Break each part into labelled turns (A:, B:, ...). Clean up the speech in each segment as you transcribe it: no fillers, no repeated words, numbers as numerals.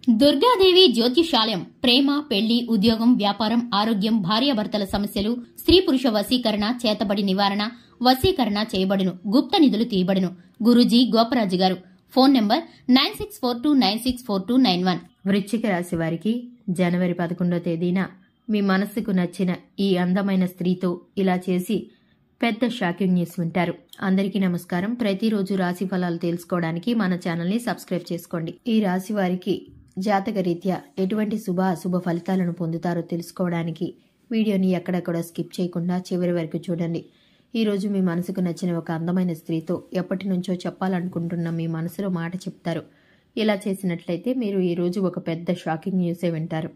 A: దుర్గాదేవి జ్యోతిషాలయం ప్రేమ, పెళ్లి, ఉద్యోగం, వ్యాపారం, ఆరోగ్యం, భార్యాభర్తల సమస్యలు, స్త్రీ పురుష వశీకరణ, చేతబడి నివారణ, వశీకరణ చేయబడును. గుప్త నిధులు తీయబడును. గురూజీ గోపరాజు గారు. Phone number 9642964291.
B: వృశ్చిక రాశి వారికి జనవరి 11వ తేదీన మీ మనస్సుకు నచ్చిన ఈ అందమైన స్త్రీతో ఇలా చేసి పెద్ద షాకింగ్ న్యూస్ వింటారు. అందరికీ నమస్కారం. ప్రతిరోజు రాశి ఫలాలు తెలుసుకోవడానికి మన ఛానల్ ని సబ్స్క్రైబ్ చేసుకోండి. ఈ రాశి వారికి జాతక రీత్యా ఎటువంటి శుభ అశుభ ఫలితాలను పొందుతారో తెలుసుకోవడానికి వీడియోని ఎక్కడెక్కడ స్కిప్ చేయకుండా చివరి వరకు చూడండి. ఈ రోజు మీ మనసుకు నచ్చిన ఒక అందమైన స్త్రీతో ఎప్పటి నుంచో చెప్పాలనుకుంటున్న మీ మనసులో మాట చెప్తారు. ఇలా చేసినట్లయితే మీరు ఈ రోజు ఒక పెద్ద షాకింగ్ న్యూసే వింటారు.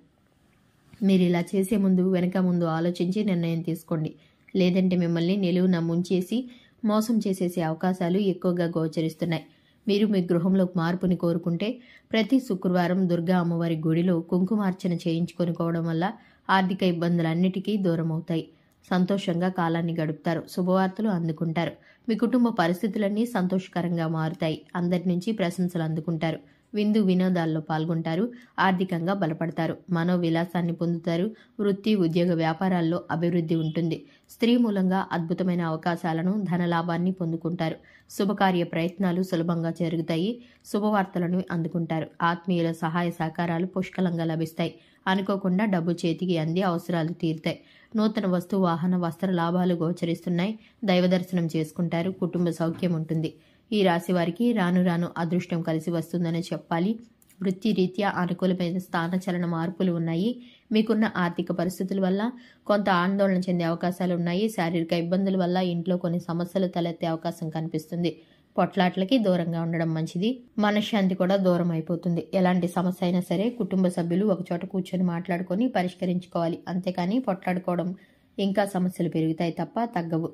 B: మీరు ఇలా చేసే ముందు వెనక ముందు ఆలోచించి నిర్ణయం తీసుకోండి. లేదంటే మిమ్మల్ని నిలువున ముంచేసి మోసం చేసేసే అవకాశాలు ఎక్కువగా గోచరిస్తున్నాయి. మీరు మీ గృహంలో మార్పుని కోరుకుంటే ప్రతి శుక్రవారం దుర్గా అమ్మవారి గుడిలో కుంకుమార్చన చేయించుకొనుకోవడం వల్ల ఆర్థిక ఇబ్బందులన్నిటికీ దూరం అవుతాయి. సంతోషంగా కాలాన్ని గడుపుతారు. శుభవార్తలు అందుకుంటారు. మీ కుటుంబ పరిస్థితులన్నీ సంతోషకరంగా మారుతాయి. అందరి నుంచి ప్రశంసలు అందుకుంటారు. విందు వినోదాల్లో పాల్గొంటారు. ఆర్థికంగా బలపడతారు. మనోవిలాసాన్ని పొందుతారు. వృత్తి, ఉద్యోగ, వ్యాపారాల్లో అభివృద్ధి ఉంటుంది. స్త్రీ మూలంగా అద్భుతమైన అవకాశాలను, ధనలాభాన్ని పొందుకుంటారు. శుభకార్య ప్రయత్నాలు సులభంగా జరుగుతాయి. శుభవార్తలను అందుకుంటారు. ఆత్మీయుల సహాయ సహకారాలు పుష్కలంగా లభిస్తాయి. అనుకోకుండా డబ్బు చేతికి అంది అవసరాలు తీరుతాయి. నూతన వస్తు, వాహన, వస్త్ర లాభాలు గోచరిస్తున్నాయి. దైవ దర్శనం చేసుకుంటారు. కుటుంబ సౌఖ్యం ఉంటుంది. ఈ రాశి వారికి రాను రాను అదృష్టం కలిసి వస్తుందని చెప్పాలి. వృత్తి రీత్యా అనుకూలమైన స్థానచలన మార్పులు ఉన్నాయి. మీకున్న ఆర్థిక పరిస్థితుల వల్ల కొంత ఆందోళన చెందే అవకాశాలు ఉన్నాయి. శారీరక ఇబ్బందుల వల్ల ఇంట్లో కొన్ని సమస్యలు తలెత్తే అవకాశం కనిపిస్తుంది. పొట్లాట్లకి దూరంగా ఉండడం మంచిది. మనశ్శాంతి కూడా దూరం అయిపోతుంది. ఎలాంటి సమస్య అయినా సరే కుటుంబ సభ్యులు ఒకచోట కూర్చొని మాట్లాడుకొని పరిష్కరించుకోవాలి. అంతేకాని పొట్లాడుకోవడం ఇంకా సమస్యలు పెరుగుతాయి తప్ప తగ్గవు.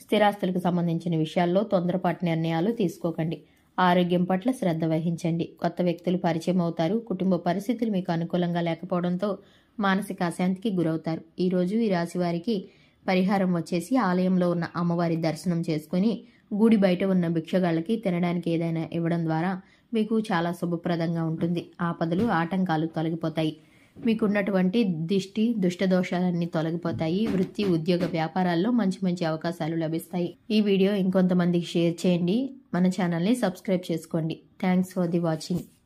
B: స్థిరాస్తులకు సంబంధించిన విషయాల్లో తొందరపాటు నిర్ణయాలు తీసుకోకండి. ఆరోగ్యం పట్ల శ్రద్ధ వహించండి. కొత్త వ్యక్తులు పరిచయం అవుతారు. కుటుంబ పరిస్థితులు మీకు అనుకూలంగా లేకపోవడంతో మానసిక అశాంతికి గురవుతారు. ఈ రోజు ఈ రాశి వారికి పరిహారం వచ్చేసి ఆలయంలో ఉన్న అమ్మవారి దర్శనం చేసుకుని గుడి బయట ఉన్న భిక్షగాళ్ళకి తినడానికి ఏదైనా ఇవ్వడం ద్వారా మీకు చాలా శుభప్రదంగా ఉంటుంది. ఆపదలు, ఆటంకాలు తొలగిపోతాయి. మీకున్నటువంటి దిష్టి, దుష్టదోషాలన్నీ తొలగిపోతాయి. వృత్తి, ఉద్యోగ, వ్యాపారాల్లో మంచి మంచి అవకాశాలు లభిస్తాయి. ఈ వీడియో ఇంకొంతమందికి షేర్ చేయండి. మన ఛానల్ని సబ్స్క్రైబ్ చేసుకోండి. Thanks for the watching.